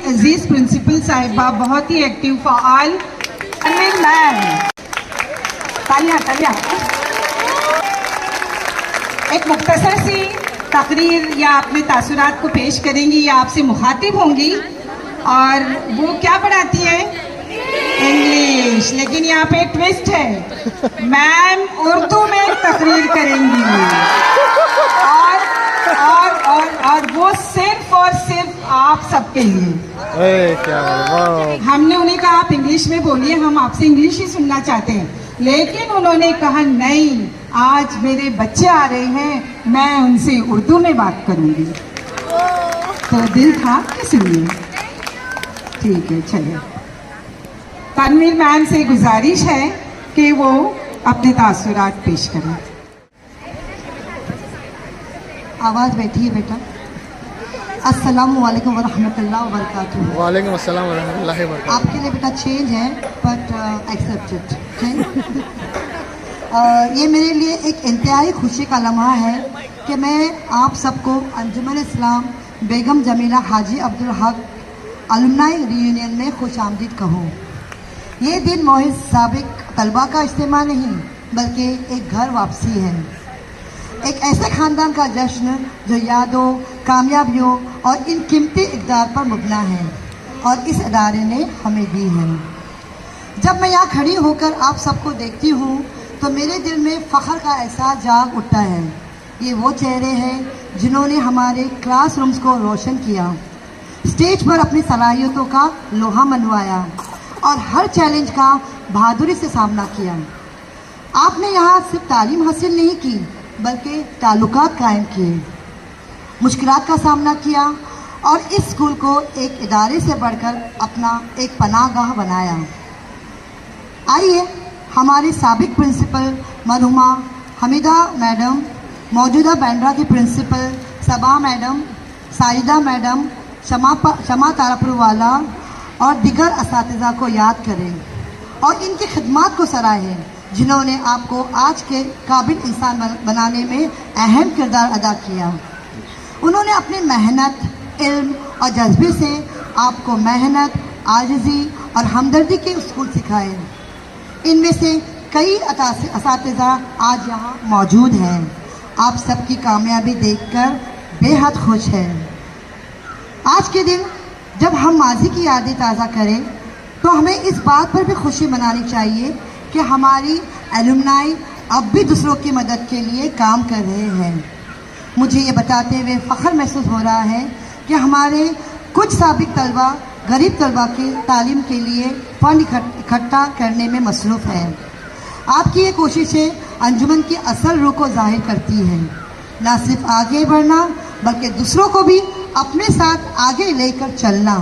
अजीज principal साहिबा, बहुत ही active fall ma'am, तालियां तालियां। एक मुख्तसर सी तकरीर या अपने तासुरात को पेश करेंगी या आपसे मुखातिब होंगी, और वो क्या पढ़ाती है? इंग्लिश। लेकिन यहाँ पे ट्विस्ट है, मैम उर्दू में तकरीर करेंगी और वो सिर्फ और सिर्फ आप सबके लिए। क्या हमने उन्हें कहा आप इंग्लिश में बोलिए, हम आपसे इंग्लिश ही सुनना चाहते हैं, लेकिन उन्होंने कहा नहीं, आज मेरे बच्चे आ रहे हैं, मैं उनसे उर्दू में बात करूंगी। तो दिल था कि सुनिए। ठीक है, चलिए। तनवीर मैम से गुजारिश है कि वो अपने तासुरात पेश करें। आवाज़ बैठी है बेटा। अस्सलामु अलैकुम वरहमतुल्लाहि वबरकातुहू। वालेकुम अस्सलाम वरहमतुल्लाहि वबरकातुहू। आपके लिए बेटा चेंज है, बट एक्सेप्टेड। ये मेरे लिए एक इंतहाई खुशी का लम्हा है कि मैं आप सबको अंजुमन इस्लाम बेगम जमीला हाजी अब्दुल हक अलुमनाई रियूनियन में खुश आमदीद कहूँ। ये दिन मोहित साबिक तलबा का इज्तिमा नहीं, बल्कि एक घर वापसी है, एक ऐसे ख़ानदान का जश्न जो यादों, कामयाबियों और इन कीमती इक़दार पर मुबना है और इस अदारे ने हमें दी है। जब मैं यहाँ खड़ी होकर आप सबको देखती हूँ तो मेरे दिल में फ़ख्र का एहसास जाग उठता है। ये वो चेहरे हैं जिन्होंने हमारे क्लासरूम्स को रोशन किया, स्टेज पर अपनी सलाहियतों का लोहा मनवाया और हर चैलेंज का बहादुरी से सामना किया। आपने यहाँ सिर्फ तालीम हासिल नहीं की, बल्कि ताल्लुकात कायम किए, मुश्किलात का सामना किया और इस स्कूल को एक इदारे से बढ़कर अपना एक पनाहगाह बनाया। आइए हमारी साबिक प्रिंसिपल मरहुमा हमीदा मैडम, मौजूदा बैंड्रा की प्रिंसिपल सबा मैडम, साजिदा मैडम, शमा तारापुर वाला और दिगर असातिज़ा को याद करें और इनकी खिदमात को सराहें, जिन्होंने आपको आज के काबिल इंसान बनाने में अहम किरदार अदा किया। उन्होंने अपनी मेहनत, इल्म और जज्बे से आपको मेहनत, आजिज़ी और हमदर्दी के उसूल सिखाए। इनमें से कई असातिज़ा आज यहाँ मौजूद हैं। आप सबकी कामयाबी देखकर बेहद खुश हैं। आज के दिन जब हम माजी की यादें ताज़ा करें तो हमें इस बात पर भी खुशी मनानी चाहिए कि हमारी एलुमनाई अब भी दूसरों की मदद के लिए काम कर रहे हैं। मुझे ये बताते हुए फ़ख्र महसूस हो रहा है कि हमारे कुछ साबिक तलबा गरीब तलबा की तालीम के लिए फ़ंड इकट्ठा करने में मसरूफ़ हैं। आपकी ये कोशिशें अंजुमन की असल रूह को ज़ाहिर करती हैं। न सिर्फ आगे बढ़ना, बल्कि दूसरों को भी अपने साथ आगे लेकर चलना।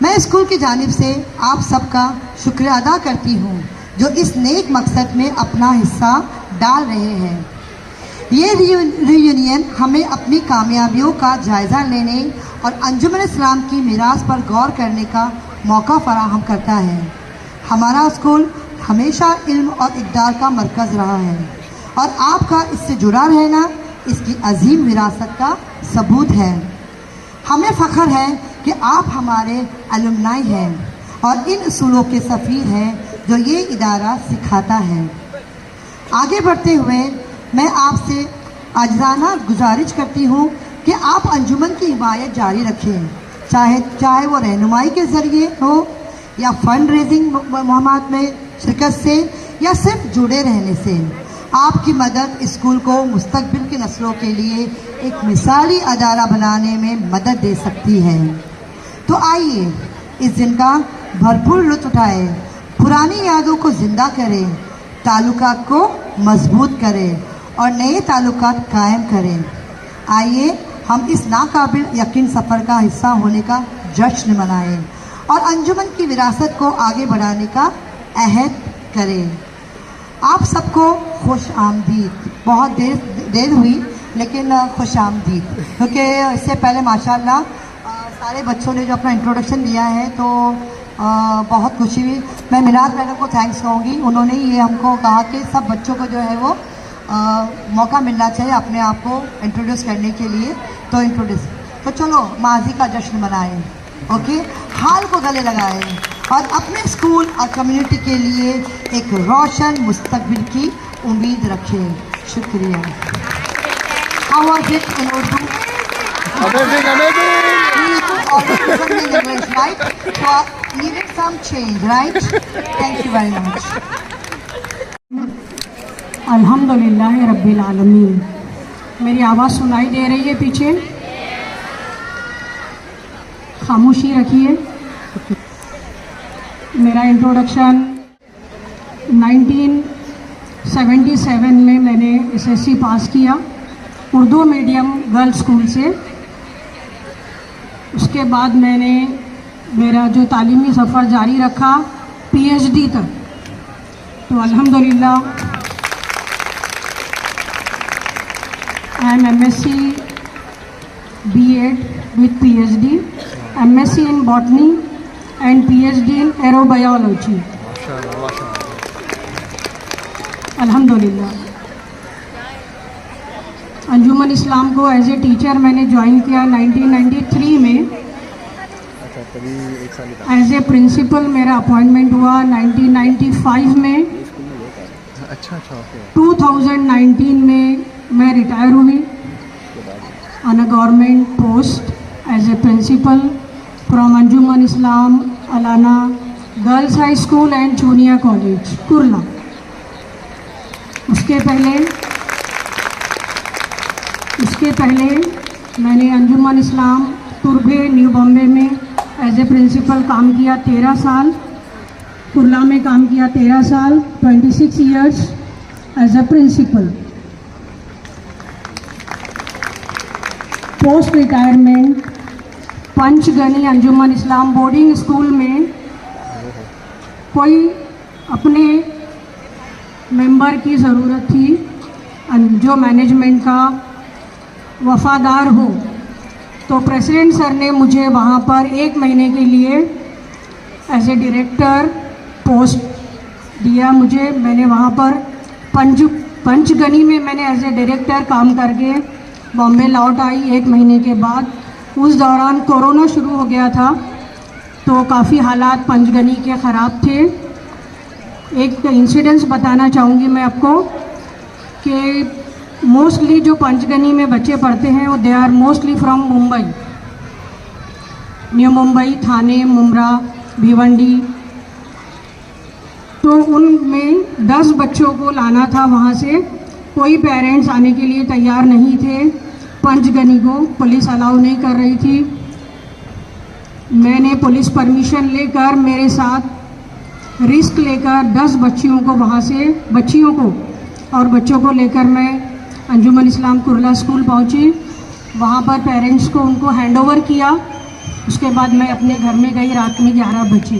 मैं स्कूल की जानिब से आप सबका शुक्रिया अदा करती हूँ जो इस नेक मकसद में अपना हिस्सा डाल रहे हैं। ये रियूनियन हमें अपनी कामयाबियों का जायज़ा लेने और अंजुमन इस्लाम की मीरास पर गौर करने का मौका फराहम करता है। हमारा स्कूल हमेशा इल्म और इक़दार का मरकज़ रहा है और आपका इससे जुड़ा रहना इसकी अजीम विरासत का सबूत है। हमें फ़ख्र है कि आप हमारे अलुमनाई हैं और इन उसूलों के सफ़ीर हैं जो ये इदारा सिखाता है। आगे बढ़ते हुए मैं आपसे आजिज़ाना गुजारिश करती हूँ कि आप अंजुमन की हिमायत जारी रखें, चाहे वो रहनुमाई के ज़रिए हो या फ़ंड रेजिंग मुहिमात में शिरकत से या सिर्फ जुड़े रहने से। आपकी मदद स्कूल को मुस्तकबिल की नस्लों के लिए एक मिसाली अदारा बनाने में मदद दे सकती है। तो आइए इस दिन का भरपूर लुत्फ़ उठाएं, पुरानी यादों को ज़िंदा करें, ताल्लुकात को मजबूत करें और नए ताल्लुकात कायम करें। आइए हम इस नाकाबिल यकीन सफ़र का हिस्सा होने का जश्न मनाएं और अंजुमन की विरासत को आगे बढ़ाने का अहद करें। आप सबको खुश आमदीद। बहुत देर हुई, लेकिन खुश आमदीद, क्योंकि इससे पहले माशाल्लाह सारे बच्चों ने जो अपना इंट्रोडक्शन दिया है तो बहुत खुशी हुई। मैं मिनाज मैडम को थैंक्स कहूँगी, उन्होंने ये हमको कहा कि सब बच्चों को जो है वो मौका मिलना चाहिए अपने आप को इंट्रोड्यूस करने के लिए। तो चलो माजी का जश्न मनाएं। ओके, हाल को गले लगाएं और अपने स्कूल और कम्युनिटी के लिए एक रोशन मुस्तकबिल की उम्मीद रखें। शुक्रिया। How was it in Urdu? Amazing, amazing. We need to always listen in English, right? So needed some change, right? Thank you very much. अल्हम्दुलिल्लाह रब्बिल आलमीन। मेरी आवाज़ सुनाई दे रही है पीछे? खामोशी रखिए। मेरा इंट्रोडक्शन 1977 में मैंने एसएससी पास किया उर्दू मीडियम गर्ल्स स्कूल से। उसके बाद मैंने मेरा जो तालीमी सफ़र जारी रखा पीएचडी तक। तो अल्हम्दुलिल्लाह I am MSc BEd with PhD, MSc in botany and PhD in aerobiology. माशाल्लाह, माशाल्लाह। अल्हम्दुलिल्लाह। अंजुमन इस्लाम को एज ए टीचर मैंने ज्वाइन किया 1993 में। अच्छा, तभी एक साल ही था। एज ए प्रिंसिपल मेरा अपॉइंटमेंट हुआ 1995 में। अच्छा अच्छा, ओके। 2019 में मैं रिटायर हुई on a government post as a principal from Anjuman Islam Allana girls high school and junior college Kurla. उसके पहले मैंने अंजुमन इस्लाम तुर्भे न्यू बॉम्बे में एज ए प्रिंसिपल काम किया 13 साल। कुर्ला में काम किया 13 साल, 26 years as a principal. Post retirement Panchgani Anjuman Islam boarding school में कोई अपने मेंबर की ज़रूरत थी जो मैनेजमेंट का वफादार हो, तो प्रेसिडेंट सर ने मुझे वहाँ पर 1 महीने के लिए एज ए डायरेक्टर पोस्ट दिया मुझे। मैंने वहाँ पर पंचगनी में मैंने एज ए डायरेक्टर काम करके बॉम्बे लौट आई 1 महीने के बाद। उस दौरान कोरोना शुरू हो गया था, तो काफ़ी हालात पंचगनी के ख़राब थे। एक इंसिडेंस बताना चाहूँगी मैं आपको कि मोस्टली जो पंचगनी में बच्चे पढ़ते हैं वो they are mostly from Mumbai, new Mumbai, Thane, Mumbra, Bhiwandi. तो उनमें 10 बच्चों को लाना था वहाँ से। कोई पेरेंट्स आने के लिए तैयार नहीं थे। पंचगनी को पुलिस अलाउ नहीं कर रही थी। मैंने पुलिस परमिशन लेकर मेरे साथ रिस्क लेकर 10 बच्चियों को वहाँ से बच्चों को लेकर मैं अंजुमन इस्लाम कुर्ला स्कूल पहुँची। वहाँ पर पेरेंट्स को उनको हैंडओवर किया। उसके बाद मैं अपने घर में गई रात में 11 बजे।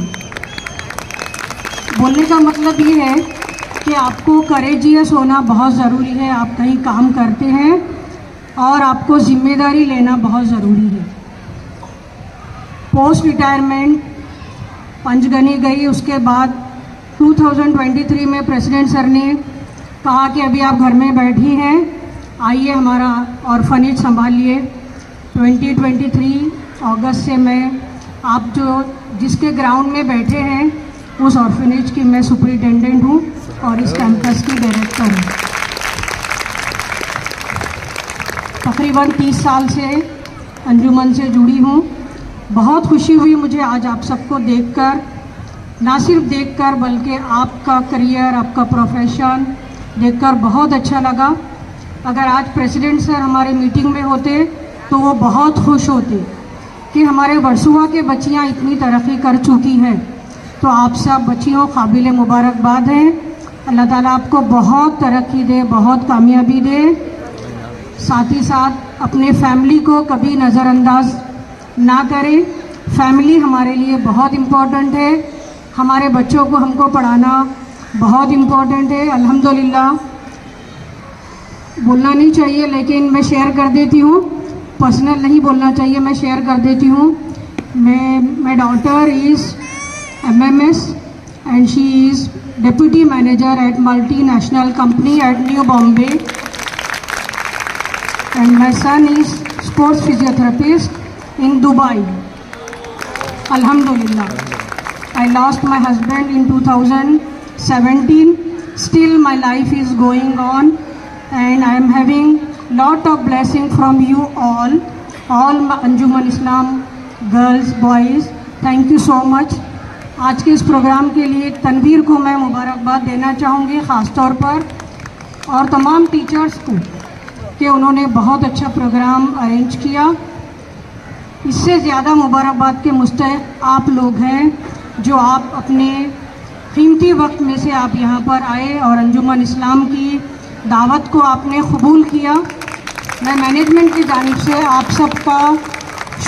बोलने का मतलब ये है कि आपको करेजियस होना बहुत ज़रूरी है। आप कहीं काम करते हैं और आपको जिम्मेदारी लेना बहुत ज़रूरी है। पोस्ट रिटायरमेंट पंचगनी गई। उसके बाद 2023 में प्रेसिडेंट सर ने कहा कि अभी आप घर में बैठी हैं, आइए हमारा ऑर्फनेज संभालिए। 2023 अगस्त से मैं आप जिसके ग्राउंड में बैठे हैं उस ऑर्फनेज की मैं सुपरिटेंडेंट हूँ और इस कैंपस की डायरेक्टर हूँ। तकरीबन 30 साल से अंजुमन से जुड़ी हूँ। बहुत खुशी हुई मुझे आज आप सबको देखकर, ना सिर्फ देखकर बल्कि आपका करियर, आपका प्रोफेशन देखकर बहुत अच्छा लगा। अगर आज प्रेसिडेंट सर हमारे मीटिंग में होते तो वो बहुत खुश होते कि हमारे वर्सुआ के बच्चियाँ इतनी तरक्की कर चुकी हैं। तो आप सब बच्चियों काबिल मुबारकबाद हैं। अल्लाह ताला आपको बहुत तरक्की दे, बहुत कामयाबी दे। साथ ही साथ अपने फैमिली को कभी नज़रअंदाज ना करें। फैमिली हमारे लिए बहुत इम्पोर्टेंट है। हमारे बच्चों को हमको पढ़ाना बहुत इम्पोर्टेंट है। अल्हम्दुलिल्लाह बोलना नहीं चाहिए लेकिन मैं शेयर कर देती हूँ। पर्सनल नहीं बोलना चाहिए, मैं शेयर कर देती हूँ। My daughter is MMS and she is deputy manager at multinational company at New Bombay, and my son is sports physiotherapist in Dubai. Alhamdulillah. I lost my husband in 2017. Still my life is going on and I am having lot of blessing from you all my Anjuman Islam girls, boys. Thank you so much. आज के इस programme के लिए तनवीर को मैं मुबारकबाद देना चाहूँगी ख़ास तौर पर और तमाम टीचर्स को कि उन्होंने बहुत अच्छा प्रोग्राम अरेंज किया। इससे ज़्यादा मुबारकबाद के मुस्तहिक़ आप लोग हैं जो आप अपने कीमती वक्त में से आप यहाँ पर आए और अंजुमन इस्लाम की दावत को आपने कबूल किया। मैं मैनेजमेंट की जानिब से आप सबका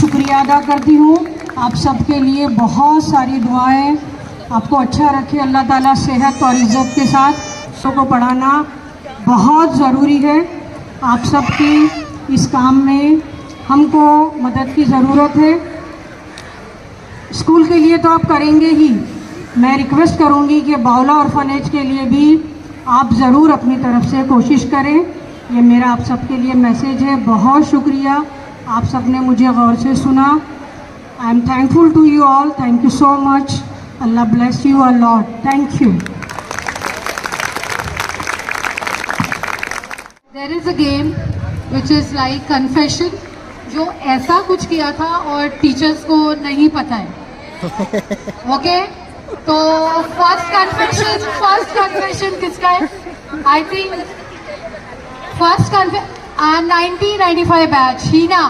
शुक्रिया अदा करती हूँ। आप सबके लिए बहुत सारी दुआएं, आपको अच्छा रखे अल्लाह ताला सेहत और इज़्ज़त के साथ। बच्चों को पढ़ाना बहुत ज़रूरी है। आप सबकी इस काम में हमको मदद की ज़रूरत है। स्कूल के लिए तो आप करेंगे ही, मैं रिक्वेस्ट करूँगी कि बाउला ऑर्फनेज के लिए भी आप ज़रूर अपनी तरफ से कोशिश करें। ये मेरा आप सबके लिए मैसेज है। बहुत शुक्रिया, आप सब ने मुझे गौर से सुना। I am thankful to you all. Thank you so much. Allah bless you a lot. Thank you. There is a game which is like confession, जो ऐसा कुछ किया था और टीचर्स को नहीं पता है। ओके, तो फर्स्ट कन्फेशन किसका है? आई थिंक फर्स्ट 1995 बैच हीना।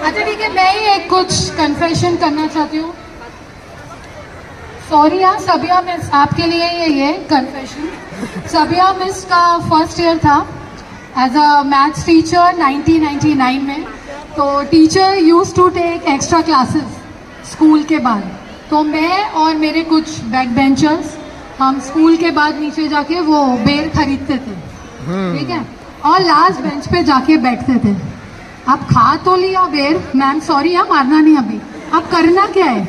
अच्छा ठीक है, मैं ही एक कुछ कन्फेशन करना चाहती हूँ। सॉरी हाँ सबिया मिस, आपके लिए ये कन्फेशन। सबिया मिस का फर्स्ट ईयर था एज अ मैथ्स टीचर 1999 में। तो teacher use to take extra classes school के बाद। तो मैं और मेरे कुछ बैक बेंचर्स हम स्कूल के बाद नीचे जाके वो बेर खरीदते थे, ठीक है, और लास्ट बेंच पे जाके बैठते थे। अब खा तो लिया बेर, मैम सॉरी हाँ मारना नहीं अभी, अब करना क्या है?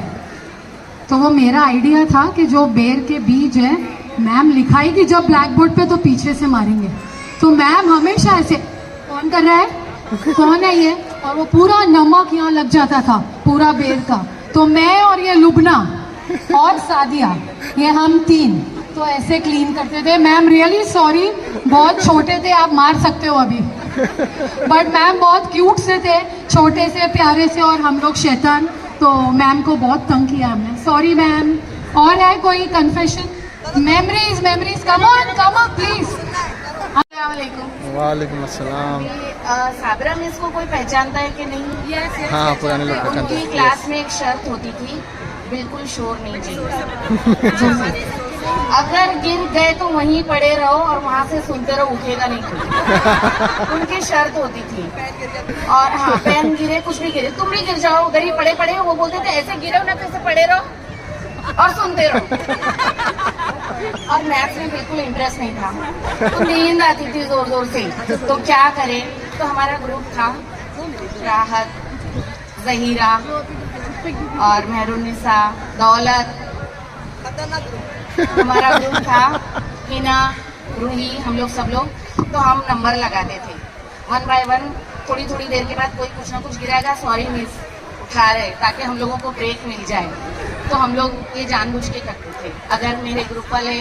तो वो मेरा आइडिया था कि जो बेर के बीज है मैम लिखाएगी जब ब्लैक बोर्ड पे तो पीछे से मारेंगे। तो मैम हमेशा ऐसे कौन कर रहा है, कौन है ये, और वो पूरा नमक यहाँ लग जाता था पूरा बेर का। तो मैं और ये लुबना और सादिया, ये हम तीन तो ऐसे क्लीन करते थे। मैम रियली सॉरी, बहुत छोटे थे, आप मार सकते हो अभी, बट मैम बहुत क्यूट से थे, छोटे से प्यारे से, और हम लोग शैतान। तो मैम को बहुत तंग किया हमने, सॉरी मैम। और है कोई confession? Memories come on please. वालेकुम अस्सलाम। साबरा मिस को कोई पहचानता है कि नहीं? yes, हाँ, पुराने लोग पहचानते उनकी हैं। क्लास में एक शर्त होती थी, बिल्कुल शोर नहीं चाहिए। अगर गिर गए तो वहीं पड़े रहो और वहाँ से सुनते रहो, उठेगा नहीं कोई। उनकी शर्त होती थी। और हाँ, पेन गिरे कुछ भी गिरे, तुम भी गिर जाओ, उधर ही पड़े पड़े। वो बोलते थे ऐसे गिरो ना, तो ऐसे पड़े रहो और सुनते रहो। और मैथ्स में बिल्कुल इंटरेस्ट नहीं था, तो नींद आती थी जोर जोर से। तो क्या करें, तो हमारा ग्रुप था राहत, जहीरा और मेहरुन्निसा, दौलत। हमारा ग्रुप था हिना, रूही, हम लोग सब लोग। तो हम नंबर लगाते थे 1 बाय 1। थोड़ी थोड़ी देर के बाद कोई कुछ ना कुछ गिराएगा, सॉरी मिस उठा रहे, ताकि हम लोगों को ब्रेक मिल जाए। तो हम लोग ये जानबूझ के करते थे। अगर मेरे ग्रुप वाले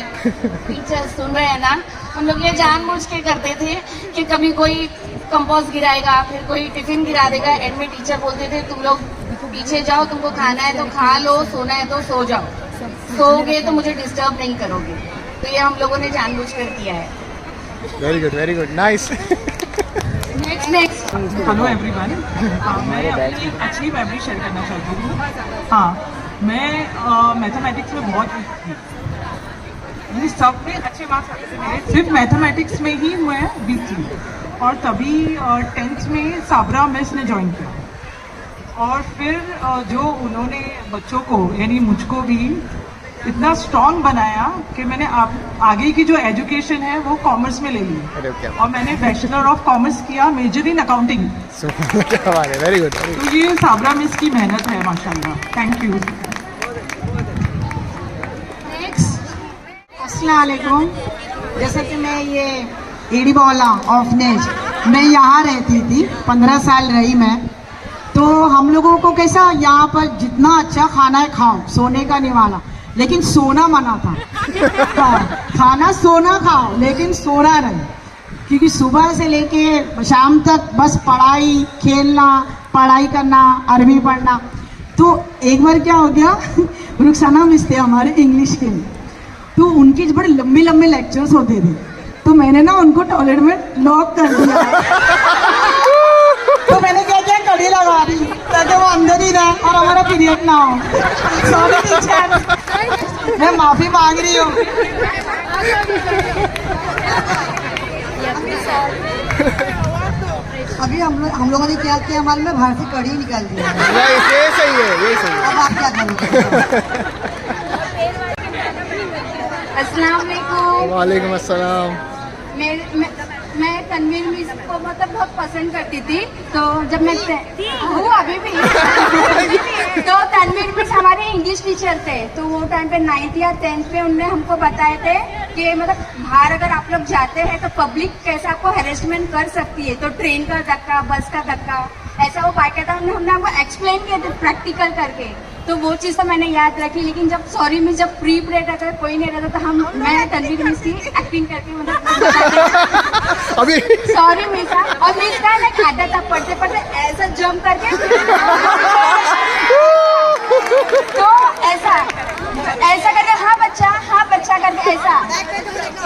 टीचर सुन रहे हैं ना, हम लोग ये जानबूझ के करते थे कि कभी कोई कंपोस्ट गिराएगा, फिर कोई टिफिन गिरा देगा। एंड में टीचर बोलते थे तुम लोग पीछे जाओ, तुमको खाना है तो खा लो, सोना है तो सो जाओ, सोओगे तो मुझे डिस्टर्ब नहीं करोगे। तो ये हम लोगों ने जानबूझ कर किया है। Very good, nice. Next hello everyone, मैं अपनी अच्छी मेमोरी शेयर करना चाहती हूँ। हाँ, मैं मैथमेटिक्स में बहुत वीक थी, मुझे सब में अच्छे मार्क्स आते थे मेरे, सिर्फ मैथमेटिक्स में ही मैं वीक थी। और तभी 10th में साबरा मिस ने ज्वाइन किया, और फिर जो उन्होंने बच्चों को यानी मुझको भी इतना स्ट्रॉन्ग बनाया कि मैंने आगे की जो एजुकेशन है वो कॉमर्स में ले ली। अरे क्या और मैंने बैचलर ऑफ कॉमर्स किया, मेजर इन अकाउंटिंग। क्या बात है, वेरी गुड। तो ये साबरा मिस की मेहनत है माशाल्लाह। Thank you. अस्सलाम वालेकुम। जैसे कि मैं ये ईडी बौला ऑर्फनेज में यहाँ रहती थी, 15 साल रही मैं। तो हम लोगों को कैसा यहाँ पर जितना अच्छा खाना है खाओ, सोने का नहीं वाला, लेकिन सोना मना था। हाँ, खाना सोना खाओ लेकिन सोना नहीं, क्योंकि सुबह से लेके शाम तक बस पढ़ाई, खेलना, पढ़ाई करना, अरबी पढ़ना। तो एक बार क्या हो गया, रुखसाना मिस थे हमारे इंग्लिश के, तो उनकी बड़े लंबे लंबे लेक्चर्स होते थे, तो मैंने ना उनको टॉयलेट में लॉक कर दिया। तो मैंने क्या किया, कड़ी लगा दी ताकि वो अंदर ही रहे और हमारा पीरियड ना हो। सॉरी टीचर, मैं माफी मांग रही हूँ। अभी हम लोगों ने क्या किया, हमारे में बाहर से कड़ी निकाल दिया। ये सही है, ये सही है। अब आप क्या करोगे? अस्सलाम वालेकुम। वालेकुम अस्सलाम। मैं तनवीर मिस को मतलब बहुत पसंद करती थी, तो जब मैं हूँ अभी भी तो तनवीर मिस हमारे इंग्लिश टीचर थे, तो वो टाइम पे 9th या 10th पे उनने हमको बताए थे कि मतलब बाहर अगर आप लोग जाते हैं तो पब्लिक कैसे आपको हेरेसमेंट कर सकती है, तो ट्रेन का धक्का, बस का धक्का, ऐसा वो बाकायदा हमने हमको एक्सप्लेन किया था प्रैक्टिकल करके। तो वो चीज़ तो मैंने याद रखी, लेकिन जब सॉरी मिस जब प्री पीरियड रहता था, कोई नहीं रहता, तो मैं तनवीर मिस की एक्टिंग करके मतलब अभी सॉरी मिस, और मिस का ना खाता था पढ़ते पढ़ते ऐसा जंप करके, तो ऐसा करके हाँ बच्चा करके ऐसा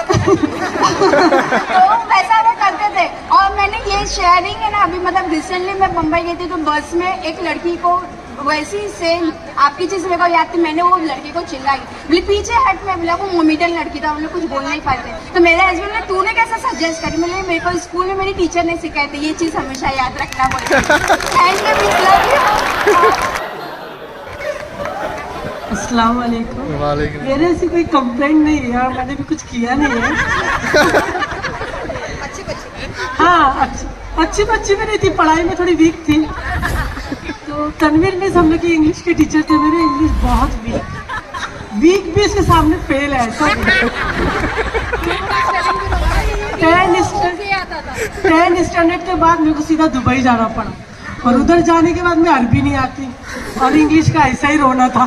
तो वैसा वो करते थे। और मैंने ये शेयरिंग है ना, अभी मतलब रिसेंटली मैं मुंबई गई थी, तो बस में एक लड़की को वैसी सेम आपकी चीज मेरे को याद थी, मैंने वो लड़की को चिल्लाई, बोली पीछे हट, में बोला वो मोमेडन लड़की था, हम लोग कुछ बोल नहीं पाते। तो मेरे हस्बैंड ने तूने कैसा सजेस्ट करी, मैंने मेरे को स्कूल में मेरी टीचर ने सिखाई थी ये चीज हमेशा याद रखना बोले। Thank you. अस्सलाम वालेकुम। वालेकुम। मेरे ऐसी कोई कंप्लेंट नहीं है यार, मैंने भी कुछ किया नहीं है। हाँ, अच्छी बच्ची भी नहीं थी, पढ़ाई में थोड़ी वीक थी। तो तनवीर मिस हम लोग की इंग्लिश के टीचर थे, मेरे इंग्लिश बहुत वीक भी इसके सामने फेल है। सब 10 स्टैंडर्ड के बाद मेरे को सीधा दुबई जाना पड़ा, और उधर जाने के बाद मैं अरबी नहीं आती और इंग्लिश का ऐसा ही रोना था।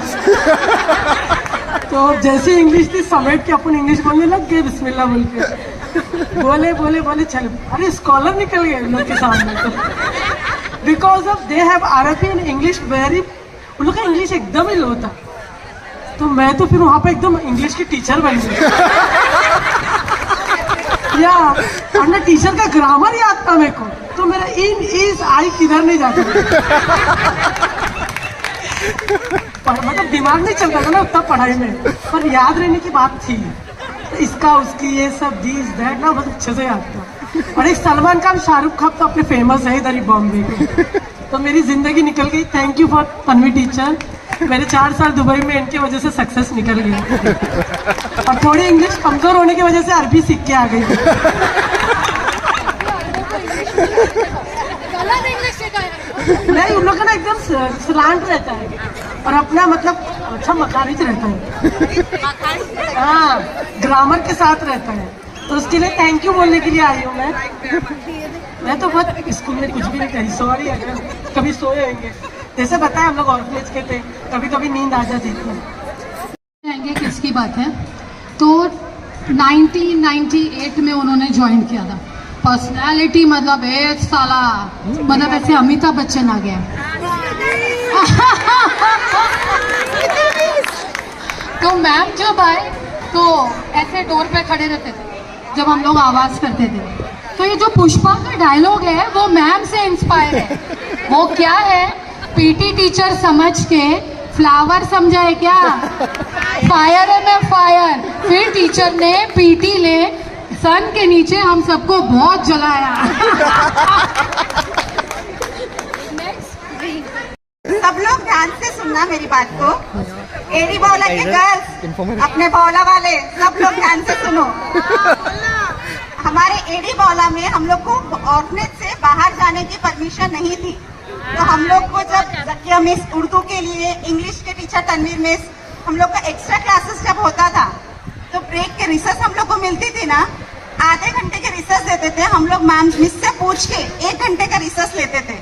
तो जैसे इंग्लिश थी समेट के अपन इंग्लिश बोलने लग गए, बिस्मिल्लाह बोल के बोले चल, अरे स्कॉलर निकल गए उन लोग के सामने। तो बिकॉज ऑफ दे हैव अरबी एंड इंग्लिश वेरी, उन लोग का इंग्लिश एकदम ही लो था, तो मैं तो फिर वहाँ पे एकदम इंग्लिश की टीचर बन गई। या और ना टीचर का ग्रामर याद था मेरे को, तो मेरा इन इज आई किधर नहीं जाता, मतलब दिमाग नहीं चलता था ना उतना पढ़ाई में, पर याद रहने की बात थी, तो इसका उसकी ये सब दिस दैट ना बहुत अच्छे से याद था। और एक सलमान खान, शाहरुख खान तो अपने फेमस है इधर ही बॉम्बे के, तो मेरी जिंदगी निकल गई। Thank you for Tanvi teacher, मेरे 4 साल दुबई में इनके वजह से सक्सेस निकल गया, और थोड़ी इंग्लिश कमजोर होने की वजह से अरबी सीख के आ गई। नहीं, उन लोग का ना एकदम स्लांट रहता है और अपना मतलब अच्छा मखारिज रहता है, हाँ ग्रामर के साथ रहता है, तो उसके लिए थैंक यू बोलने के लिए आई हूँ मैं तो बहुत स्कूल में कुछ भी नहीं करी, सॉरी अगर कभी सोए होंगे, जैसे बताया हम लोग ऑर्फनेज के थे, कभी कभी नींद आ जाती थी। किसकी बात है, तो 1998 में उन्होंने ज्वाइन किया था। पर्सनालिटी मतलब एक साला, मतलब ऐसे अमिताभ बच्चन आ गया। तो मैम जब आए तो ऐसे डोर पे खड़े रहते थे जब हम लोग आवाज करते थे, तो ये जो पुष्पा का डायलॉग है वो मैम से इंस्पायर है। वो क्या है, पीटी टीचर समझ के फ्लावर समझा है क्या, फायर है मैं फायर। फिर टीचर ने पीटी ले सन के नीचे हम सबको बहुत जलाया। सब लोग ध्यान से सुनना मेरी बात को, एडी बौला के गर्ल्स, अपने बौला वाले सब लोग ध्यान से सुनो। हमारे एडी बौला में हम लोग को ऑर्फनेज से बाहर जाने की परमिशन नहीं थी, तो हम लोग को जब जकिया मिस उर्दू के लिए, इंग्लिश के टीचर तनवीर मिस, हम लोग का एक्स्ट्रा क्लासेस जब होता था तो ब्रेक के रिसेस हम लोग को मिलती थी ना, आधे घंटे के रिसेस देते थे हम लोग, मैम मिस से पूछ के 1 घंटे का रिसेस लेते थे।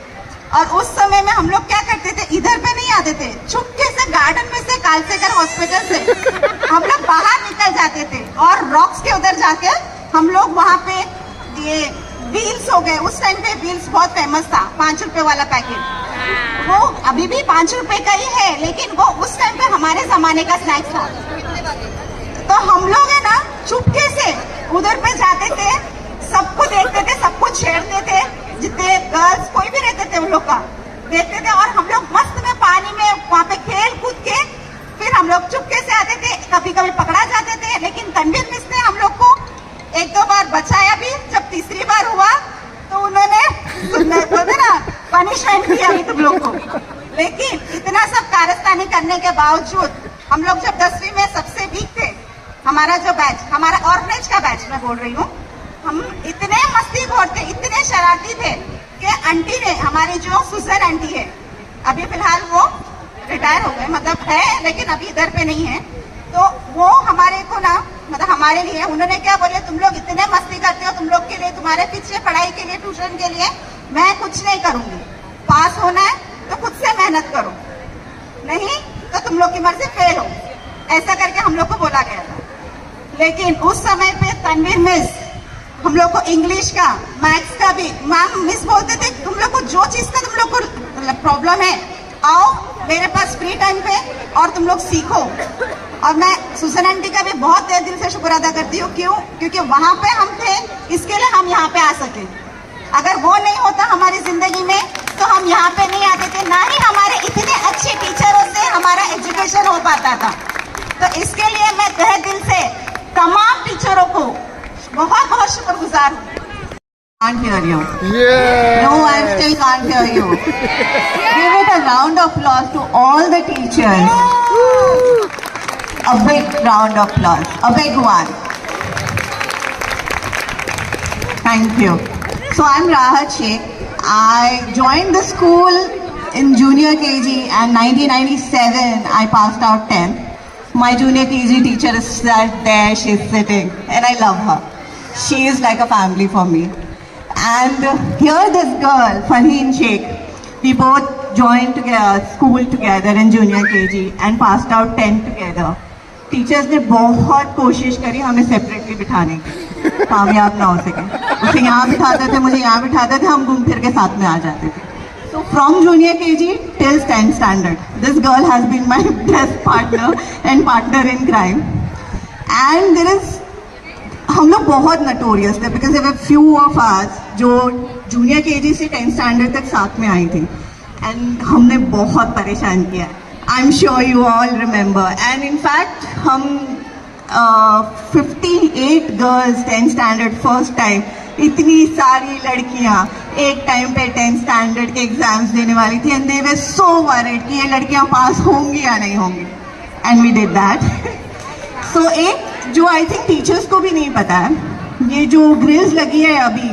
और उस समय में हम लोग क्या करते थे, इधर पे नहीं आते थे, चुपके से गार्डन में से कालसेकर हॉस्पिटल से हम लोग बाहर निकल जाते थे और रॉक्स के उधर जाके हम लोग वहाँ पे ये व्हील्स हो गए, उस टाइम पे व्हील्स बहुत फेमस था, 5 रुपए वाला पैकेट, वो अभी भी 5 रुपए का ही है, लेकिन वो उस टाइम पे हमारे जमाने का स्नैक्स था। तो हम लोग है ना चुपके से उधर पे जाते थे, सबको देखते थे, सबको छेड़ते थे, जितने गर्ल्स कोई भी रहते थे उन लोग का देखते थे, और हम लोग मस्त में पानी में वहाँ पे खेल कूद के फिर हम लोग चुपके से आते थे, कभी कभी पकड़ा जाते थे, लेकिन तनवीर मिस ने हम लोग को 1-2 बार बचाया भी। जब तीसरी बार हुआ तो उन्होंने ना पनिशमेंट किया भी तुम लोग को। लेकिन इतना सब कारस्तानी करने के बावजूद हम लोग जब 10वीं में सबसे वीक थे, हमारा जो बैच, हमारा ऑर्फनेज का बैच मैं बोल रही हूँ, हम इतने मस्तीखोर थे, इतने शरारती थे कि आंटी ने, हमारी जो सुसर आंटी है, अभी फिलहाल वो रिटायर हो गए, मतलब है लेकिन अभी इधर पे नहीं है, तो वो हमारे को ना, मतलब हमारे लिए उन्होंने क्या बोले, तुम लोग इतने मस्ती करते हो, तुम लोग के लिए, तुम्हारे पीछे पढ़ाई के लिए, ट्यूशन के लिए मैं कुछ नहीं करूंगी, पास होना है तो खुद से मेहनत करो, नहीं तो तुम लोग की मर्जी फेल हो, ऐसा करके हम लोग को बोला गया था। लेकिन उस समय पे तनवीर मिस हम लोग को इंग्लिश का, मैथ्स का भी, मैम मिस बोलते थे, तुम लोग को जो चीज का तुम लोग को प्रॉब्लम है, आओ मेरे पास फ्री टाइम पे और तुम लोग सीखो। और मैं सुसन आंटी का भी बहुत तहे दिल से शुक्र अदा करती हूँ, क्यों? क्योंकि वहां पे हम थे, इसके लिए हम यहाँ पे आ सके। अगर वो नहीं होता हमारी जिंदगी में तो हम यहाँ पे नहीं आते थे, ना ही हमारे इतने अच्छे टीचरों से हमारा एजुकेशन हो पाता था। तो इसके लिए मैं तहे दिल से तमाम टीचरों को बहुत बहुत शुक्रगुजार हूँ। Can't hear you. Yeah. No, I still can't hear you. Give it a round of applause to all the teachers. A big round of applause. A big one. Thank you. So I'm Rahat Sheikh. I joined the school in junior KG and 1997 I passed out 10th. My junior KG teacher is there, she's sitting, and I love her. She is like a family for me. And here this girl, Farheen Sheikh, we both joined together, school together in junior KG and passed out 10th together. Teachers ने बहुत कोशिश करी हमें separately बिठाने की, कामयाब ना हो सके। उसे यहाँ बिठाते थे, मुझे यहाँ बिठाते थे, हम घूम फिर के साथ में आ जाते थे। So from junior KG till 10th standard, this girl has been my best partner and partner in crime. And there is, हम लोग बहुत नटोरियस थे because there were few of us जो जूनियर KG से 10th standard तक साथ में आई थी, and हमने बहुत परेशान किया। I'm sure you all remember. And in fact, हम 58 girls 10th standard first time, इतनी सारी लड़कियां एक टाइम पे 10th स्टैंडर्ड के एग्जाम्स देने वाली थी, and they were so worried कि ये लड़कियां पास होंगी या नहीं होंगी, एंड वी डिड दैट। सो एक जो आई थिंक टीचर्स को भी नहीं पता है, ये जो ग्रिल्स लगी है अभी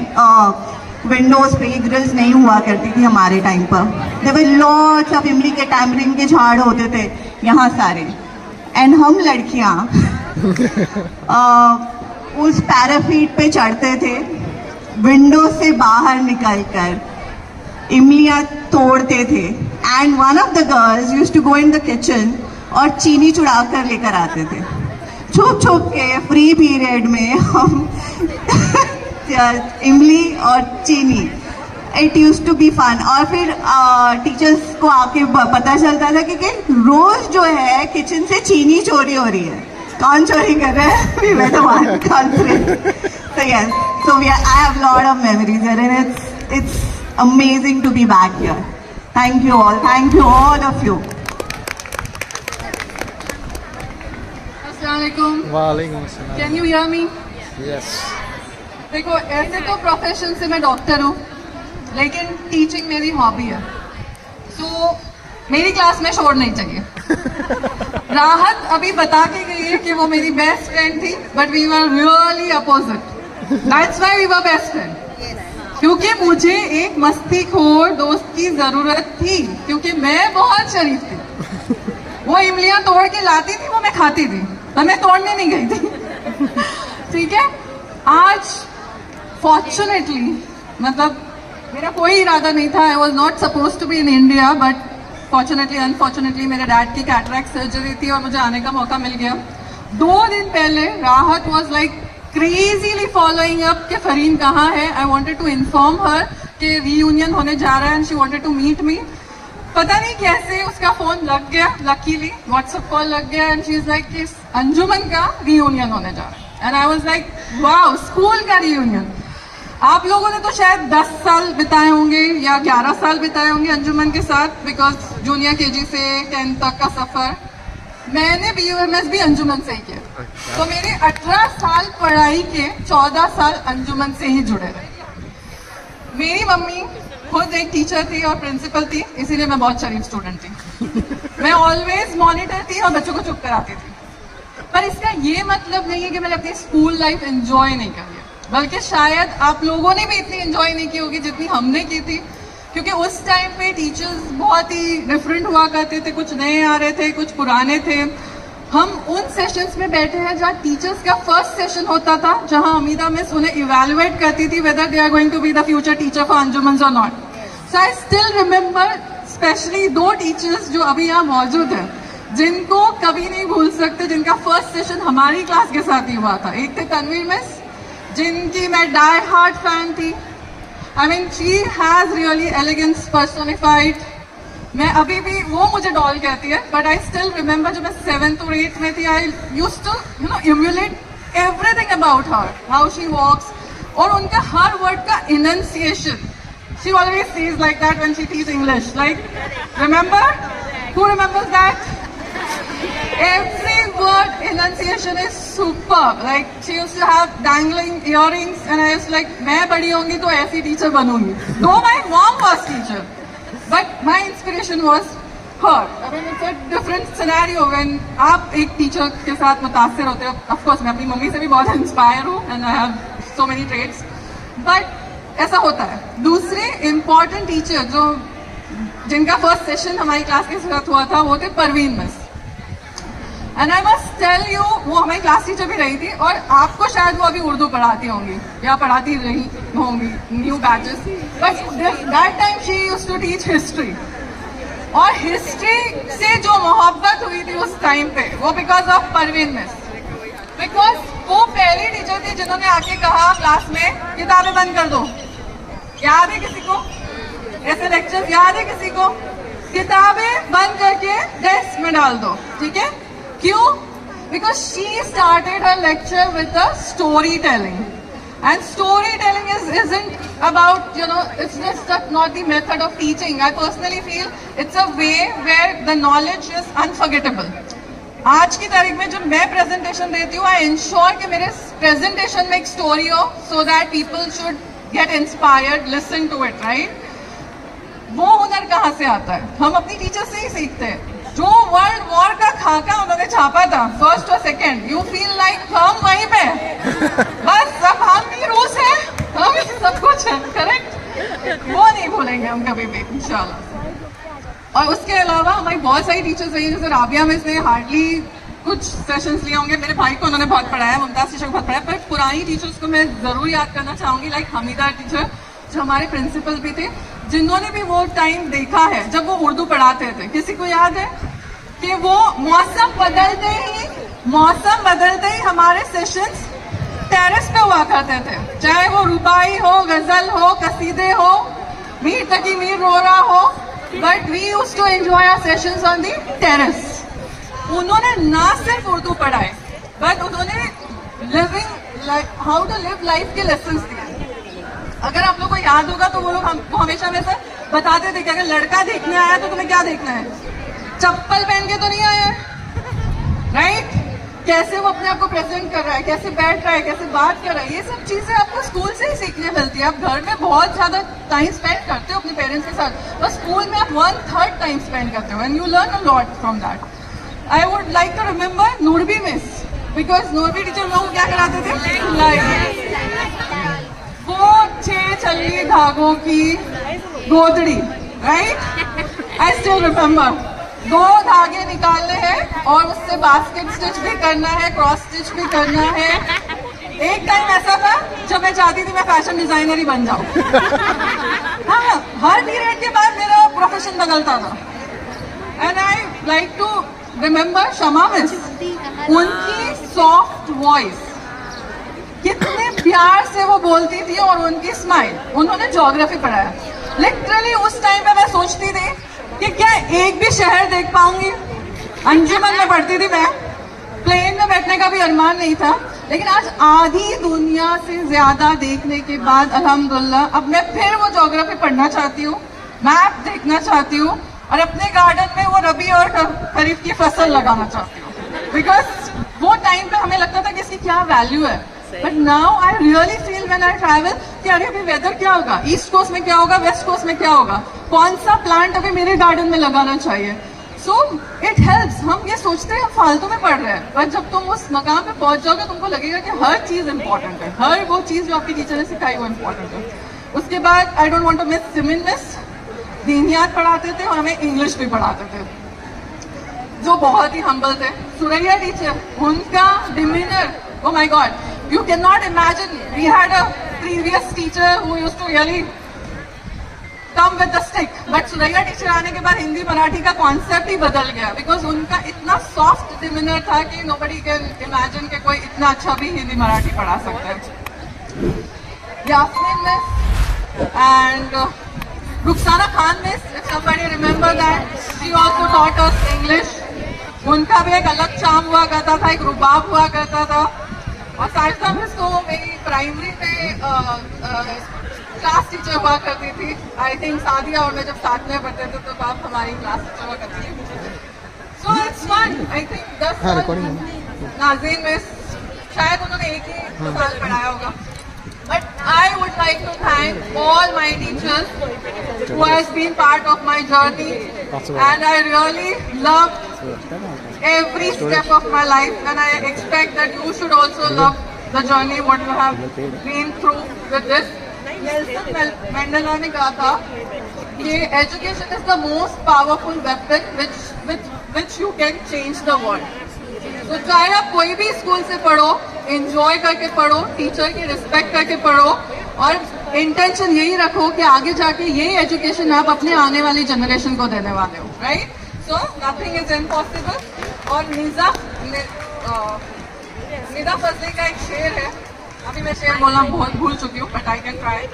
विंडोज पे, ये ग्रिल्स नहीं हुआ करती थी हमारे टाइम पर। देयर वर लॉट्स ऑफ इमली के टैमरिन के झाड़ होते थे यहाँ सारे, एंड हम लड़कियां उस पैराफीट पे चढ़ते थे, विंडो से बाहर निकलकर इमलियां तोड़ते थे, and one of the girls used to go in the kitchen और चीनी चुरा कर लेकर आते थे छुप छुप के। फ्री पीरियड में हम इमली और चीनी, it used to be fun. और फिर टीचर्स को आके पता चलता था कि रोज जो है किचन से चीनी चोरी हो रही है, कौन चोरी कर रहा है? We were the one culprit. So yes, so I have a lot of memories here, and it's amazing to be back here. Thank you all of you. अस्सलामुअलैकुम। वालेकुम अस्सलाम। Can you hear me? Yes. देखो, ऐसे तो profession से मैं doctor हूँ, लेकिन टीचिंग मेरी हॉबी है। सो मेरी क्लास में शोर नहीं चाहिए। राहत अभी बता के गई है कि वो मेरी बेस्ट फ्रेंड थी, but we were really opposite. That's why we were best friend, क्योंकि मुझे एक मस्तीखोर दोस्त की जरूरत थी, क्योंकि मैं बहुत शरीफ थी। वो इमलियां तोड़ के लाती थी, वो मैं खाती थी, और मैं तोड़ने नहीं गई थी। ठीक है, आज फॉर्चुनेटली मतलब मेरा कोई इरादा नहीं था. I was not suppose to be in India, but fortunately unfortunately मेरे डैड की कैटरैक्ट सर्जरी थी और मुझे आने का मौका मिल गया. 2 दिन पहले Rahat was like crazily following up कि फरीन कहाँ है. I wanted to inform her कि रीयूनियन होने जा रहा है and she wanted to meet me. पता नहीं कैसे उसका फोन लग गया, लकीली व्हाट्सएप कॉल लग गया एंड शी इज लाइक कि अंजुमन का रीयूनियन होने जा रहा है. And I was like wow, school का रीयूनियन. आप लोगों ने तो शायद 10 साल बिताए होंगे या 11 साल बिताए होंगे अंजुमन के साथ, बिकॉज जूनियर केजी से 10 तक का सफर मैंने BUMS भी अंजुमन से ही किया. तो मेरे 18 साल पढ़ाई के 14 साल अंजुमन से ही जुड़े रहे. मेरी मम्मी खुद एक टीचर थी और प्रिंसिपल थी, इसीलिए मैं बहुत शरीफ स्टूडेंट थी. मैं ऑलवेज मॉनिटर थी और बच्चों को चुप कराती थी. पर इसका ये मतलब नहीं है कि मैंने अपनी स्कूल लाइफ एंजॉय नहीं करी है, बल्कि शायद आप लोगों ने भी इतनी एंजॉय नहीं की होगी जितनी हमने की थी. क्योंकि उस टाइम पे टीचर्स बहुत ही डिफरेंट हुआ करते थे, कुछ नए आ रहे थे, कुछ पुराने थे. हम उन सेशंस में बैठे हैं जहाँ टीचर्स का फर्स्ट सेशन होता था, जहाँ अमीदा मिस उन्हें इवेलुएट करती थी whether they are going to be the future teacher for Anjuman और not. So I still remember specially 2 teachers जो अभी यहाँ मौजूद हैं, जिनको कभी नहीं भूल सकते, जिनका फर्स्ट सेशन हमारी क्लास के साथ ही हुआ था. एक थे तनवीर मिस, जिनकी मैं डाई हार्ट फैन थी. I mean she has really elegance personified. मैं अभी भी, वो मुझे डॉल कहती है, बट आई स्टिल रिमेंबर जब मैं 7th और 8th में थी, I used to emulate everything about her, how she walks, और उनका हर वर्ड का enunciation. She always says like that when she teach English, like remember, who remembers that? Every word enunciation is superb. Like she used to have dangling earrings, and I was like, मैं बड़ी होंगी तो ऐसी teacher बनूंगी. Though my mom was teacher, but my inspiration was her. I mean, it's a different scenario when आप एक teacher के साथ मुतासिर होते हो. Of course, मैं अपनी मम्मी से भी बहुत इंस्पायर हूँ, and I have so many traits. But ऐसा होता है. दूसरे important टीचर जो जिनका फर्स्ट सेशन हमारी क्लास के साथ हुआ था, वो थे Parveen miss. And I must tell you, वो हमारी क्लास टीचर भी रही थी, और आपको शायद वो अभी उर्दू पढ़ाती होंगी या पढ़ाती रही होंगी new batches. But that time she used to teach history. और हिस्ट्री से जो मोहब्बत हुई थी उस टाइम पे, वो because of Parveen miss. Because वो पहली टीचर थी जिन्होंने आके कहा क्लास में, किताबें बंद कर दो. याद है किसी को? ऐसे लेक्चर याद है किसी को? किताबें बंद करके डेस्क में डाल दो. ठीक है? क्यों? Because she started her lecture with a storytelling, and storytelling isn't about, it's just not the method of teaching. I personally feel it's a way where the knowledge is unforgettable. आज की तारीख में जब मैं प्रेजेंटेशन देती हूँ, I ensure कि मेरे प्रेजेंटेशन में एक स्टोरी हो, so that people should get inspired, listen to it, right? वो हुनर कहाँ से आता है? हम अपनी टीचर से ही सीखते हैं. जो वर्ल्ड वॉर का खाका उन्होंने छापा था, फर्स्ट और सेकंड, यू फील लाइक हम वहीं पे, बस अब हम ही रूस है, हम ही सब कुछ है. करेक्ट? वो नहीं भूलेंगे हम कभी भी, इंशाल्लाह. और उसके अलावा हमारी बहुत सारी टीचर्स रही, जैसे राबिया मिस ने हार्डली कुछ सेशंस लिए होंगे. मेरे भाई को उन्होंने बहुत पढ़ाया, मुमताज टीचर को बहुत पढ़ाया. पर पुरानी टीचर्स को मैं जरूर याद करना चाहूंगी, लाइक हमीदा टीचर, जो हमारे प्रिंसिपल भी थे, जिन्होंने भी वो टाइम देखा है जब वो उर्दू पढ़ाते थे. किसी को याद है कि वो मौसम बदलते ही हमारे सेशंस टेरेस पे हुआ करते थे, चाहे वो रुबाई हो, गजल हो, कसीदे हो, मीर तकी मीर रो रहा हो, but we used to enjoy our sessions on the terrace. उन्होंने ना सिर्फ उर्दू पढ़ाए, बट उन्होंने हाउ टू लिव लाइफ के लेसन्स दिए. अगर आप लोग को याद होगा तो वो लोग हमको हमेशा हमेशा बताते थे कि अगर लड़का देखने आया तो तुम्हें क्या देखना है, चप्पल पहन के तो नहीं आया है, राइट? कैसे वो अपने आप को प्रेजेंट कर रहा है, कैसे बैठ रहा है, कैसे बात कर रहा है, ये सब चीजें आपको स्कूल से ही सीखने मिलती है. आप घर में बहुत ज्यादा टाइम स्पेंड करते हो अपने पेरेंट्स के साथ, बस स्कूल में आप 1/3 टाइम स्पेंड करते हो, and you learn a lot from that. I would like to remember Noorbi miss, because Noorbi teacher लोग क्या कराते थे, वो 6 छल्ली धागों की गोदड़ी, राइट? I still remember. 2 धागे निकालने हैं और उससे बास्केट स्टिच भी करना है, क्रॉस स्टिच भी करना है. एक टाइम ऐसा था जब मैं चाहती थी मैं फैशन डिजाइनर ही बन जाऊं. हाँ, हर पीरियड के बाद मेरा प्रोफेशन बदलता था. And I like to remember Shama miss. उनकी सॉफ्ट वॉइस, कितने प्यार से वो बोलती थी, और उनकी स्माइल. उन्होंने ज्योग्राफी पढ़ाया. लिटरली उस टाइम पे मैं सोचती थी कि क्या एक भी शहर देख पाऊंगी. अंजुमन में पढ़ती थी मैं, प्लेन में बैठने का भी अरमान नहीं था. लेकिन आज आधी दुनिया से ज्यादा देखने के बाद अल्हम्दुलिल्लाह अब मैं फिर वो ज्योग्राफी पढ़ना चाहती हूँ, मैप देखना चाहती हूँ, और अपने गार्डन में वो रबी और खरीफ की फसल लगाना चाहती हूँ. बिकॉज वो टाइम पे हमें लगता था कि इसकी क्या वैल्यू है. But now I really feel when I travel कि अरे अभी वेदर क्या होगा, ईस्ट कोस्ट में क्या होगा, वेस्ट कोस्ट में क्या होगा, कौन सा प्लांट अभी मेरे गार्डन में लगाना चाहिए. So it helps. हम ये सोचते हैं हम फालतू में पढ़ रहे हैं, पर जब तुम उस मकाम पे पहुंच जाओगे तुमको लगेगा कि हर चीज इंपॉर्टेंट है. हर वो चीज जो आपकी टीचर ने सिखाई वो इंपॉर्टेंट है. उसके बाद I don't want to miss Simin miss. दीनियात पढ़ाते थे और हमें इंग्लिश भी पढ़ाते थे, जो बहुत ही हम्बल थे. सुरैया टीचर, उनका demeanour, oh my god, you cannot imagine. We had a previous teacher who used to really come with the stick, but Suraiya teacher आने के बाद हिंदी मराठी का कॉन्सेप्ट ही बदल गया, बिकॉज उनका इतना सॉफ्ट डिमीनर था कि nobody can imagine कि कोई इतना अच्छा भी हिंदी मराठी पढ़ा सकता है. Yasmeen miss and Rukhsana Khan miss, if somebody remember that, she also taught us English. उनका भी एक अलग चाम हुआ करता था, एक रुबाब हुआ करता था. और साहित्य मिस तो मेरी प्राइमरी में क्लास टीचर हुआ करती थी. आई थिंक सादिया और मैं जब साथ में पढ़ते थे तो आप हमारी क्लास टीचर हुआ करती थी. So it's fun. I think 10 साल नाज़रीन मिस, शायद उन्होंने एक ही साल पढ़ाया होगा. But I would like to thank all my teachers who has been part of my journey, and I really loved every step of my life, and I expect that you should also love the journey what you have been through with this. Nelson Mandela ने कहा था कि education is the most powerful weapon which you can change the world. तो चाहे आप कोई भी school से पढ़ो, एंजॉय करके पढ़ो, टीचर की रिस्पेक्ट करके पढ़ो, और इंटेंशन यही रखो कि आगे जाके यही एजुकेशन आप अपने आने वाली जनरेशन को देने वाले हो. Right? So nothing is impossible. और निदा फजली का एक शेर है, अभी मैं शेर बोलना बहुत भूल चुकी हूँ, बट आई कैन ट्राई.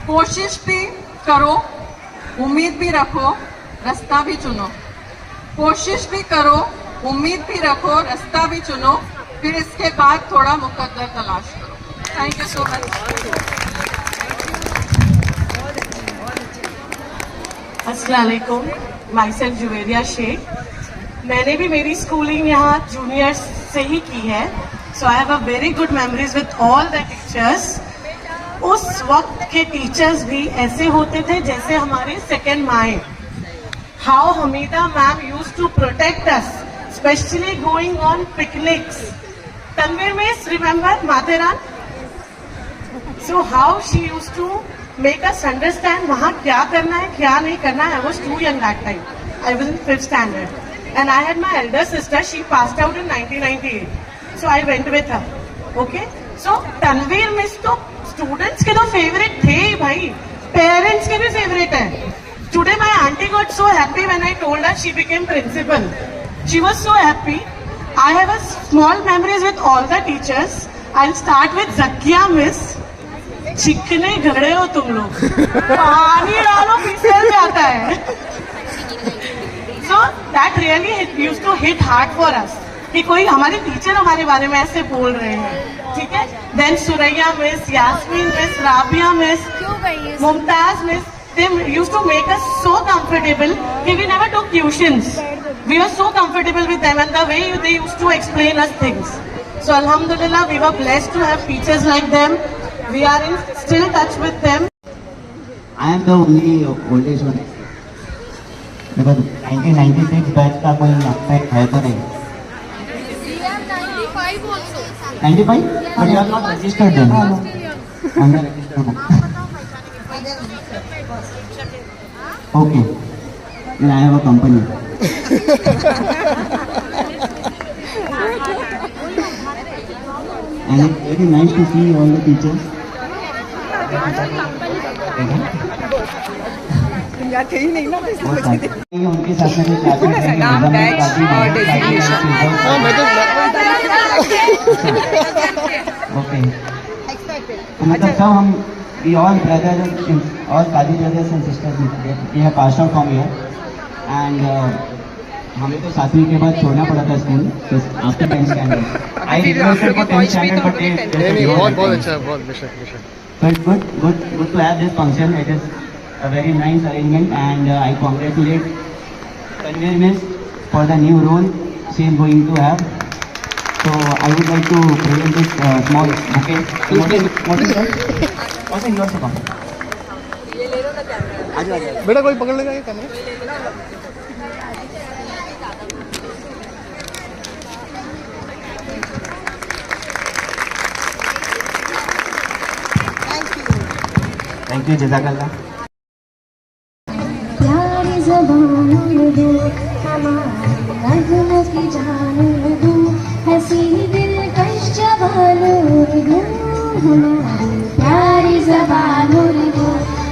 कोशिश भी करो, उम्मीद भी रखो, रास्ता भी चुनो. कोशिश भी करो, उम्मीद भी रखो, रास्ता भी चुनो, फिर इसके बाद थोड़ा मुकद्दर तलाश करो. Thank you so much. अस्सलाम वालेकुम. Myself Juveria Shaikh. मैंने भी मेरी स्कूलिंग यहाँ जूनियर्स से ही की है. So I have a very good memories with all the teachers. उस वक्त के टीचर्स भी ऐसे होते थे जैसे हमारे सेकेंड माए. How Hamida ma'am used to protect us, especially going on picnics. Tanvir miss, remember Matheran? So how she used to make us understand वहाँ क्या करना है, क्या नहीं करना है. I was too young that time. I was in 5th standard, and I had my elder sister. She passed out in 1998. So I went with her. Okay. So Tanvir miss तो students के तो favorite थे ही भाई, parents के भी favorite है. Today my auntie got so happy when I told her she became principal. She was so happy. I have a small memories with all the teachers. I'll start with Zakia miss. चिकने घड़े हो तुम लोग, पानी डालो फिसल जाता है. So that really used to hit hard for us. कि कोई हमारे टीचर हमारे बारे में ऐसे बोल रहे हैं. ठीक है. Then Suraiya miss, Yasmeen miss, Rabia miss, Mumtaz miss. They used to make us so comfortable that we never took tuitions. We were so comfortable with them, and the way they used to explain us things. So Alhamdulillah, we were blessed to have teachers like them. We are in still touch with them. I am the only oldest one. Because 1996 batch का कोई लगता है तो नहीं. 95 also. 95? But you are not registered then. I am registered. Okay. Then I have a company. And it's very nice to see all the teachers. उनके साथ में okay, मतलब सब हम we all brothers, all Kali brothers and sisters, we have passed out from here and हमें तो 7वीं के बाद छोड़ना पड़ा था school after 10th standard. I requested for 10th standard but नहीं बहुत अच्छा है, बहुत बेशक. But good to have this function. It is a very nice arrangement and I congratulate Tanvir Miss for the new role she is going to have. So I would like to present this small bouquet. What is that? Also yours to come. बेटा कोई पकड़ लेगा ये camera. Thank you, Jazakallah. प्यारी ज़बान दो हमारी नगमों की जान दो, हंसी दिलकश जवान दो हमारी प्यारी ज़बान दो,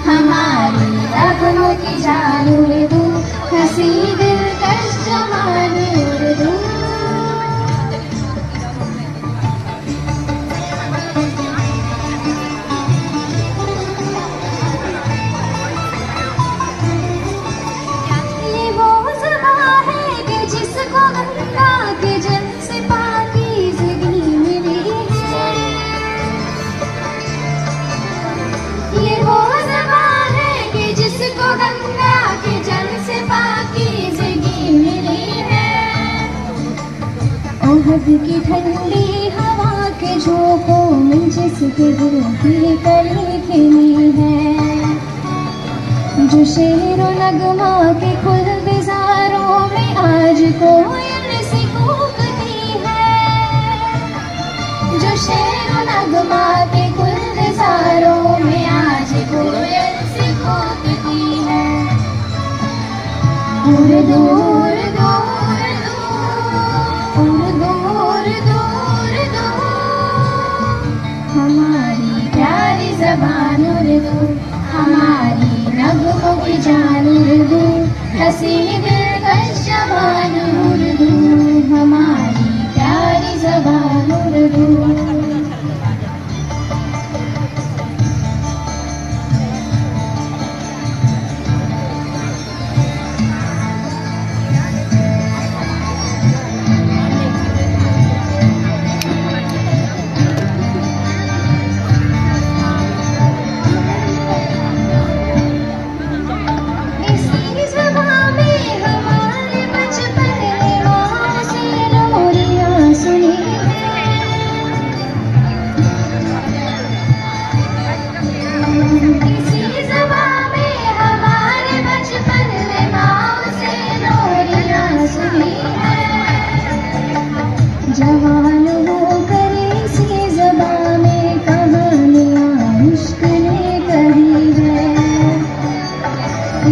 हमारी नगमों की जान दो, हंसी दिलकश जवान दो. आहट की ठंडी हवा के झोंकों में जिसके दिल की कली खिली है, जो शेर व नगमा के खुल बिजारों में आज कोयल सी कूकती है, जो शेर व नगमा के खुल बिजारों में आज कोयल सी कूकती है. दूर दूर दूर दूर दूर दूर दूर हमारी प्यारी ज़बान उर्दू, हमारी नगमों की जान उर्दू, हंसी दिलकश जवान उर्दू, हमारी प्यारी ज़बान उर्दू. जवान होकर इसी ज़बां में कहानियाँ इश्क ने कही है,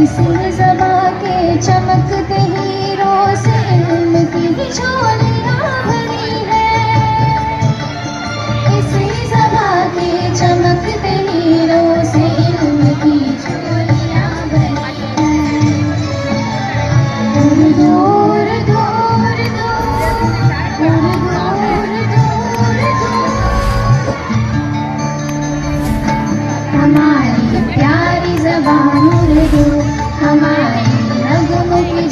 इसी ज़बां के चमकते हीरों से इल्म की झोलियाँ भरी है, इसी ज़बां के चमकते हीरों से इल्म की झोलियाँ भरी है. दूर दूर हमारी प्यारी ज़बान उर्दू, हमारी नगमों की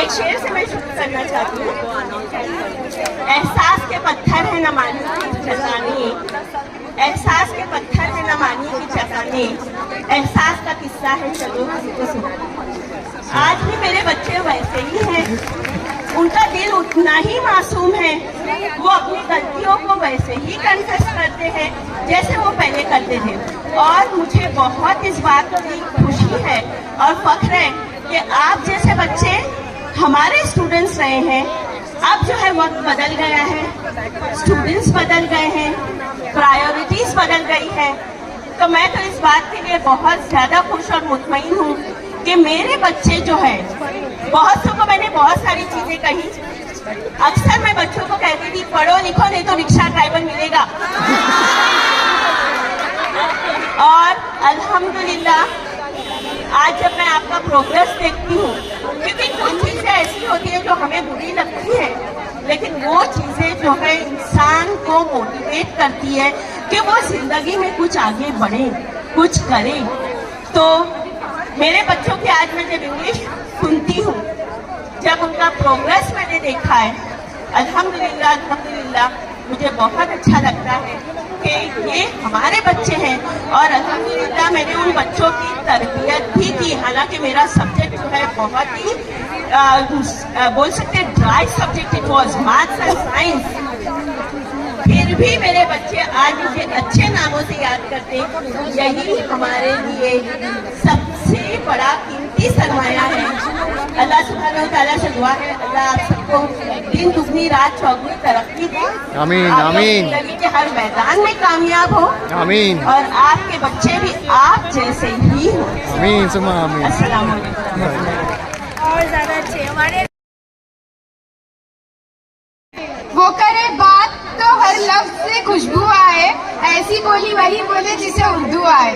एक शेर से मैं शुरू करना चाहती हूँ। एहसास के पत्थर है न मानी की चट्टानी, एहसास के पत्थर है न मानी की चट्टानी, एहसास का किस्सा है चलो हमको सुना। आज भी मेरे बच्चे वैसे ही हैं, उनका दिल उतना ही मासूम है, वो अपनी गलतियों को वैसे ही कन्फेस करते हैं जैसे वो पहले करते थे। और मुझे बहुत इस बात की खुशी है और फख्र है कि आप जैसे बच्चे हमारे स्टूडेंट्स रहे हैं। अब जो है वक्त बदल गया है, स्टूडेंट्स बदल गए हैं, प्रायोरिटीज बदल गई है। तो मैं तो इस बात के लिए बहुत ज्यादा खुश और मुतमईन हूँ कि मेरे बच्चे जो है, बहुत सौ को मैंने बहुत सारी चीजें कही। अक्सर मैं बच्चों को कहती थी पढ़ो लिखो नहीं तो रिक्शा ड्राइवर मिलेगा। और अल्हम्दुलिल्लाह आज जब मैं आपका प्रोग्रेस देखती हूँ, क्योंकि कुछ चीजें ऐसी होती है जो हमें बुरी लगती है, लेकिन वो चीजें जो है इंसान को मोटिवेट करती है कि वो जिंदगी में कुछ आगे बढ़े, कुछ करे। तो मेरे बच्चों की आज मैं जब इंग्लिश सुनती हूँ, जब उनका प्रोग्रेस मैंने देखा है, अल्हम्दुलिल्लाह अल्हम्दुलिल्लाह मुझे बहुत अच्छा लगता है कि ये हमारे बच्चे हैं। और अल्हम्दुलिल्लाह मैंने उन बच्चों की तरबियत भी की, हालांकि मेरा सब्जेक्ट जो है बहुत ही बोल सकते हैं dry subject it was, maths and science. फिर भी मेरे बच्चे आज मुझे अच्छे नामों से याद करते, यही हमारे लिए सबसे बड़ा कीमती सरमाया है। अल्लाह सुब्हानहू तआला से दुआ है, अल्लाह आप सबको दिन दुगनी रात चौगुनी तरक्की दे। आमीन आप लोग आमीन जिंदगी के हर मैदान में कामयाब हो। आमीन और आपके बच्चे भी आप जैसे ही हो। आमीन सुमा आमीन। अस्सलाम वालेकुम। और ज्यादा अच्छे हमारे वो करे बात तो हर लफ्ज से खुशबू आए, ऐसी बोली वही बोले जिसे उर्दू आए।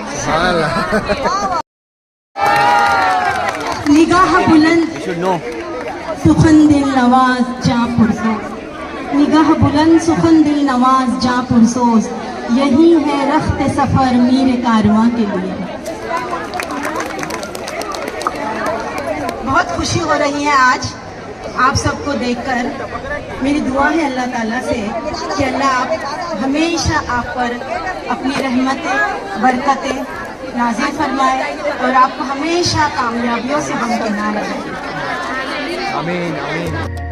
निगाह बुलंद सुखन दिल नवाज जा पुरसोज, निगाह बुलंद सुखन दिल नवाज जा पुरसोज, यही है रख्त सफर मीर कारवां के लिए। बहुत खुशी हो रही है आज आप सबको देखकर। मेरी दुआ है अल्लाह ताला से कि अल्लाह आप हमेशा आप पर अपनी रहमतें बरकतें नाज़िल फरमाए और आपको हमेशा कामयाबियों से हमकिनार रहे। आमीन आमीन।